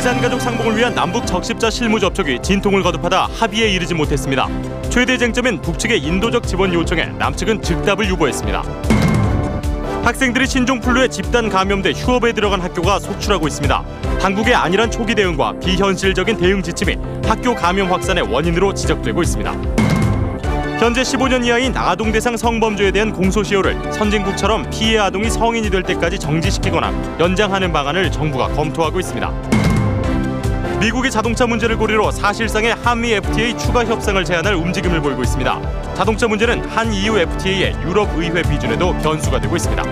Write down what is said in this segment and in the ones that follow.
이산가족 상봉을 위한 남북 적십자 실무 접촉이 진통을 거듭하다 합의에 이르지 못했습니다. 최대 쟁점인 북측의 인도적 지원 요청에 남측은 즉답을 유보했습니다. 학생들이 신종플루에 집단 감염돼 휴업에 들어간 학교가 속출하고 있습니다. 당국의 안일한 초기 대응과 비현실적인 대응 지침이 학교 감염 확산의 원인으로 지적되고 있습니다. 현재 15년 이하인 아동 대상 성범죄에 대한 공소시효를 선진국처럼 피해 아동이 성인이 될 때까지 정지시키거나 연장하는 방안을 정부가 검토하고 있습니다. 미국이 자동차 문제를 고리로 사실상의 한미 FTA 추가 협상을 제안할 움직임을 보이고 있습니다. 자동차 문제는 한 EU FTA의 유럽 의회 비준에도 변수가 되고 있습니다.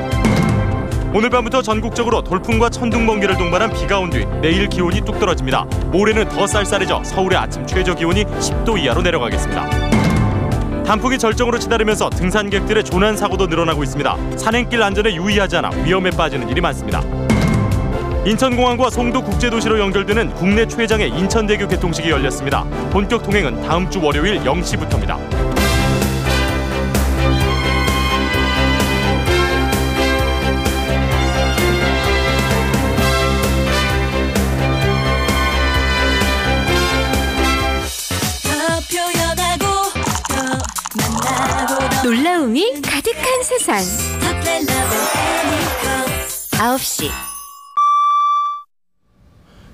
오늘 밤부터 전국적으로 돌풍과 천둥, 번개를 동반한 비가 온 뒤 내일 기온이 뚝 떨어집니다. 모레는 더 쌀쌀해져 서울의 아침 최저 기온이 10도 이하로 내려가겠습니다. 단풍이 절정으로 치달으면서 등산객들의 조난 사고도 늘어나고 있습니다. 산행길 안전에 유의하지 않아 위험에 빠지는 일이 많습니다. 인천공항과 송도국제도시로 연결되는 국내 최장의 인천대교 개통식이 열렸습니다. 본격 통행은 다음 주 월요일 0시부터입니다. 놀라움이 가득한 세상. 9시.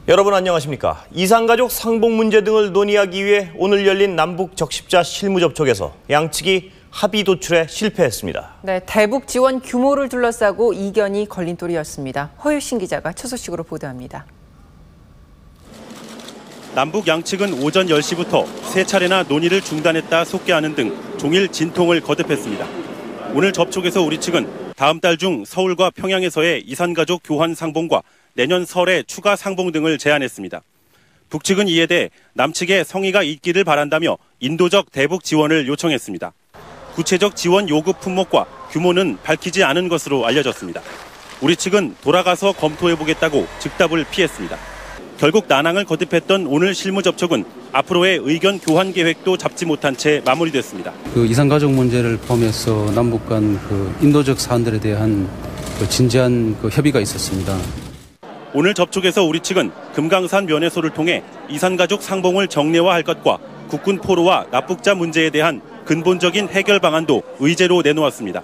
여러분 안녕하십니까? 이산가족 상봉 문제 등을 논의하기 위해 오늘 열린 남북 적십자 실무 접촉에서 양측이 합의 도출에 실패했습니다. 네, 대북 지원 규모를 둘러싸고 이견이 걸림돌이었습니다. 허유신 기자가 첫 소식으로 보도합니다. 남북 양측은 오전 10시부터 세 차례나 논의를 중단했다 속개하는 등 종일 진통을 거듭했습니다. 오늘 접촉에서 우리 측은 다음 달 중 서울과 평양에서의 이산가족 교환 상봉과 내년 설에 추가 상봉 등을 제안했습니다. 북측은 이에 대해 남측의 성의가 있기를 바란다며 인도적 대북 지원을 요청했습니다. 구체적 지원 요구 품목과 규모는 밝히지 않은 것으로 알려졌습니다. 우리 측은 돌아가서 검토해보겠다고 즉답을 피했습니다. 결국 난항을 거듭했던 오늘 실무 접촉은 앞으로의 의견 교환 계획도 잡지 못한 채 마무리됐습니다. 이산가족 문제를 포함해서 남북 간 인도적 사안들에 대한 진지한 협의가 있었습니다. 오늘 접촉에서 우리 측은 금강산 면회소를 통해 이산가족 상봉을 정례화할 것과 국군 포로와 납북자 문제에 대한 근본적인 해결 방안도 의제로 내놓았습니다.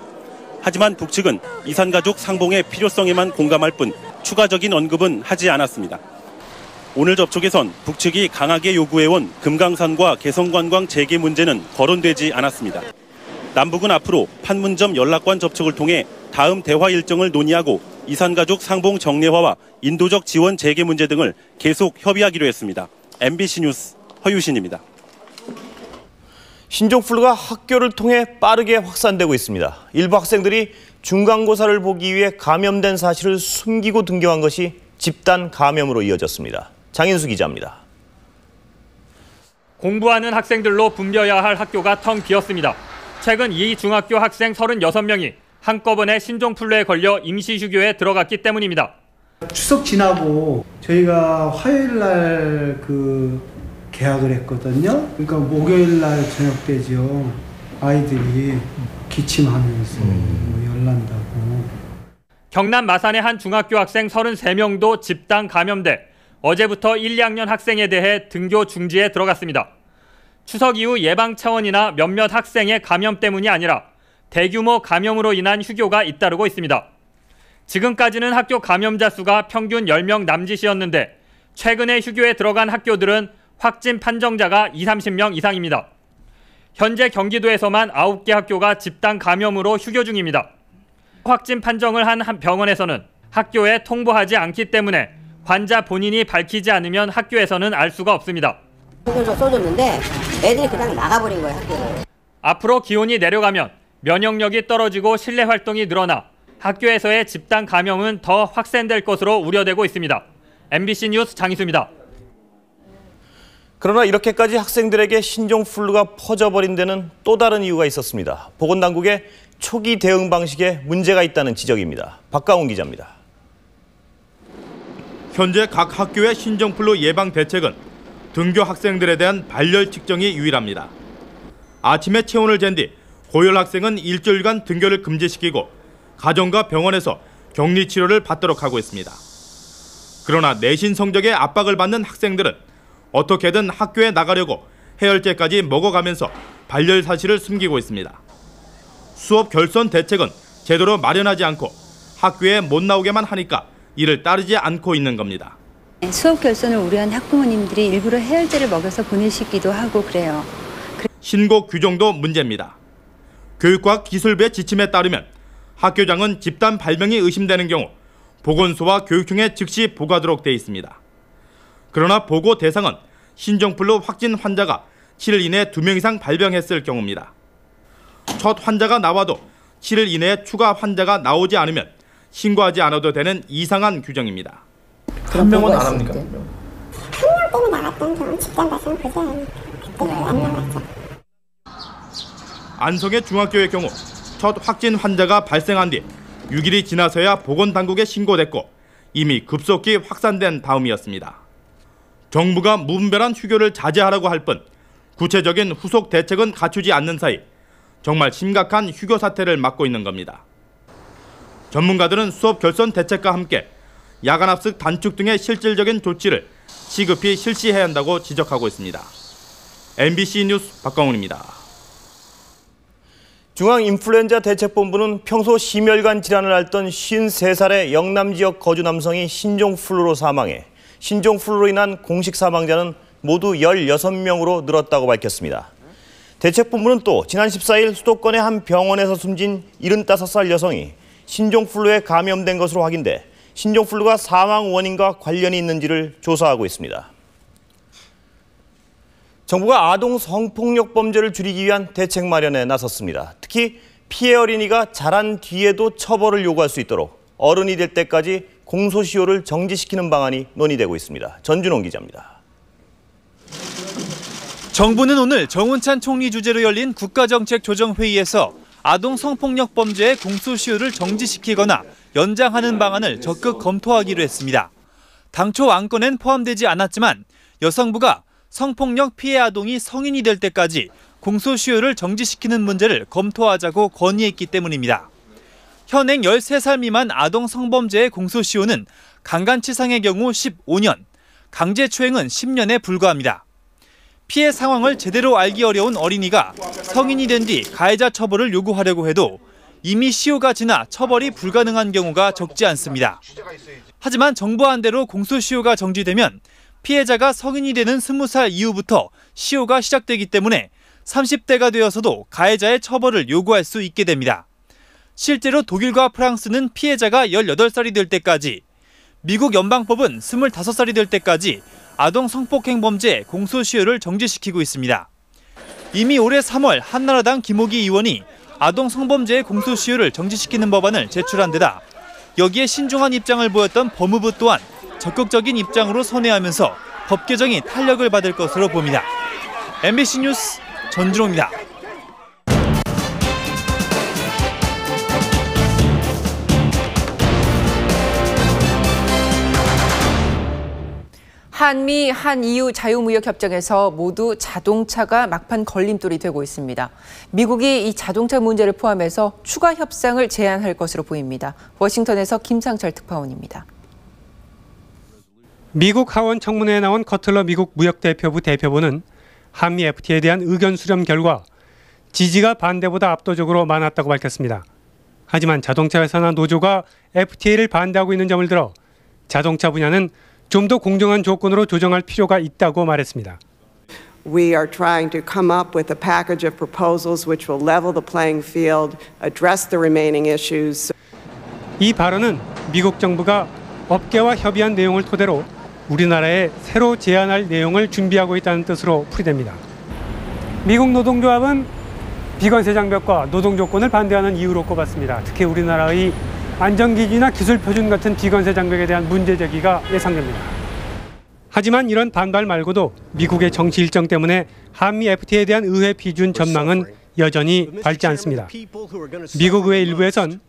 하지만 북측은 이산가족 상봉의 필요성에만 공감할 뿐 추가적인 언급은 하지 않았습니다. 오늘 접촉에선 북측이 강하게 요구해온 금강산과 개성관광 재개 문제는 거론되지 않았습니다. 남북은 앞으로 판문점 연락관 접촉을 통해 다음 대화 일정을 논의하고 이산가족 상봉 정례화와 인도적 지원 재개 문제 등을 계속 협의하기로 했습니다. MBC 뉴스 허유신입니다. 신종플루가 학교를 통해 빠르게 확산되고 있습니다. 일부 학생들이 중간고사를 보기 위해 감염된 사실을 숨기고 등교한 것이 집단 감염으로 이어졌습니다. 장인수 기자입니다. 공부하는 학생들로 붐벼야 할 학교가 텅 비었습니다. 최근 이 중학교 학생 36명이 한꺼번에 신종플루에 걸려 임시휴교에 들어갔기 때문입니다. 추석 지나고 저희가 화요일 날 개학을 했거든요. 그러니까 목요일 날 저녁 때죠. 아이들이 기침하면서 열난다고. 경남 마산의 한 중학교 학생 33명도 집단 감염돼 어제부터 1, 2학년 학생에 대해 등교 중지에 들어갔습니다. 추석 이후 예방 차원이나 몇몇 학생의 감염 때문이 아니라 대규모 감염으로 인한 휴교가 잇따르고 있습니다. 지금까지는 학교 감염자 수가 평균 10명 남짓이었는데 최근에 휴교에 들어간 학교들은 확진 판정자가 20-30명 이상입니다. 현재 경기도에서만 9개 학교가 집단 감염으로 휴교 중입니다. 확진 판정을 한 병원에서는 학교에 통보하지 않기 때문에 환자 본인이 밝히지 않으면 학교에서는 알 수가 없습니다. 쏘줬는데 애들이 그냥 나가버린 거예요, 학교를. 앞으로 기온이 내려가면 면역력이 떨어지고 실내 활동이 늘어나 학교에서의 집단 감염은 더 확산될 것으로 우려되고 있습니다. MBC 뉴스 장희수입니다. 그러나 이렇게까지 학생들에게 신종플루가 퍼져버린 데는 또 다른 이유가 있었습니다. 보건당국의 초기 대응 방식에 문제가 있다는 지적입니다. 박가훈 기자입니다. 현재 각 학교의 신종플루 예방 대책은 등교 학생들에 대한 발열 측정이 유일합니다. 아침에 체온을 잰 뒤 고열 학생은 일주일간 등교를 금지시키고 가정과 병원에서 격리 치료를 받도록 하고 있습니다. 그러나 내신 성적에 압박을 받는 학생들은 어떻게든 학교에 나가려고 해열제까지 먹어가면서 발열 사실을 숨기고 있습니다. 수업 결손 대책은 제대로 마련하지 않고 학교에 못 나오게만 하니까 이를 따르지 않고 있는 겁니다. 수업 결손을 우려한 학부모님들이 일부러 해열제를 먹여서 보내시기도 하고 그래요. 신고 규정도 문제입니다. 교육과학 기술부의 지침에 따르면 학교장은 집단 발병이 의심되는 경우 보건소와 교육청에 즉시 보고하도록 돼 있습니다. 그러나 보고 대상은 신종플루 확진 환자가 7일 이내 2명 이상 발병했을 경우입니다. 첫 환자가 나와도 7일 이내에 추가 환자가 나오지 않으면 신고하지 않아도 되는 이상한 규정입니다. 한 명은 안 합니까? 한 명 때문에 나갔던 경우 집단 발생 그게 안 나갔죠. 안성의 중학교의 경우 첫 확진 환자가 발생한 뒤 6일이 지나서야 보건당국에 신고됐고 이미 급속히 확산된 다음이었습니다. 정부가 무분별한 휴교를 자제하라고 할 뿐 구체적인 후속 대책은 갖추지 않는 사이 정말 심각한 휴교 사태를 맞고 있는 겁니다. 전문가들은 수업 결손 대책과 함께 야간 합숙 단축 등의 실질적인 조치를 시급히 실시해야 한다고 지적하고 있습니다. MBC 뉴스 박광훈입니다. 중앙인플루엔자 대책본부는 평소 심혈관 질환을 앓던 53살의 영남 지역 거주 남성이 신종플루로 사망해 신종플루로 인한 공식 사망자는 모두 16명으로 늘었다고 밝혔습니다. 대책본부는 또 지난 14일 수도권의 한 병원에서 숨진 75살 여성이 신종플루에 감염된 것으로 확인돼 신종플루가 사망 원인과 관련이 있는지를 조사하고 있습니다. 정부가 아동 성폭력 범죄를 줄이기 위한 대책 마련에 나섰습니다. 특히 피해 어린이가 자란 뒤에도 처벌을 요구할 수 있도록 어른이 될 때까지 공소시효를 정지시키는 방안이 논의되고 있습니다. 전준홍 기자입니다. 정부는 오늘 정운찬 총리 주재로 열린 국가정책조정회의에서 아동 성폭력 범죄의 공소시효를 정지시키거나 연장하는 방안을 적극 검토하기로 했습니다. 당초 안건엔 포함되지 않았지만 여성부가 성폭력 피해 아동이 성인이 될 때까지 공소시효를 정지시키는 문제를 검토하자고 건의했기 때문입니다. 현행 13살 미만 아동 성범죄의 공소시효는 강간치상의 경우 15년, 강제추행은 10년에 불과합니다. 피해 상황을 제대로 알기 어려운 어린이가 성인이 된 뒤 가해자 처벌을 요구하려고 해도 이미 시효가 지나 처벌이 불가능한 경우가 적지 않습니다. 하지만 정부 안대로 공소시효가 정지되면 피해자가 성인이 되는 20살 이후부터 시효가 시작되기 때문에 30대가 되어서도 가해자의 처벌을 요구할 수 있게 됩니다. 실제로 독일과 프랑스는 피해자가 18살이 될 때까지, 미국 연방법은 25살이 될 때까지 아동 성폭행 범죄 공소시효를 정지시키고 있습니다. 이미 올해 3월 한나라당 김호기 의원이 아동 성범죄의 공소시효를 정지시키는 법안을 제출한 데다 여기에 신중한 입장을 보였던 법무부 또한 적극적인 입장으로 선회하면서 법 개정이 탄력을 받을 것으로 봅니다. MBC 뉴스 전준호입니다. 한미, 한EU 자유무역협정에서 모두 자동차가 막판 걸림돌이 되고 있습니다. 미국이 이 자동차 문제를 포함해서 추가 협상을 제안할 것으로 보입니다. 워싱턴에서 김상철 특파원입니다. 미국 하원 청문회에 나온 커틀러 미국 무역대표부 대표부는 한미 FTA에 대한 의견 수렴 결과 지지가 반대보다 압도적으로 많았다고 밝혔습니다. 하지만 자동차 회사나 노조가 FTA를 반대하고 있는 점을 들어 자동차 분야는 좀 더 공정한 조건으로 조정할 필요가 있다고 말했습니다. We are trying to come up with a package of proposals which will level the playing field, address the remaining issues. 이 발언은 미국 정부가 업계와 협의한 내용을 토대로 우리나라에 새로 제안할 내용을 준비하고 있다는 뜻으로 풀이됩니다. 미국 노동조합은 비관세 장벽과 노동 조건을 반대하는 이유로 꼽았습니다. 특히 우리나라의 안전기기나 기술 표준 같은 비관세 장벽에 대한 문제 제기가 예상됩니다. 하지만 이런 반발 말고도 미국의 정치 일정 때문에 한미 FTA에 대한 의회批准전망은 여전히 밝지 않습니다. 미국 의회 일부에선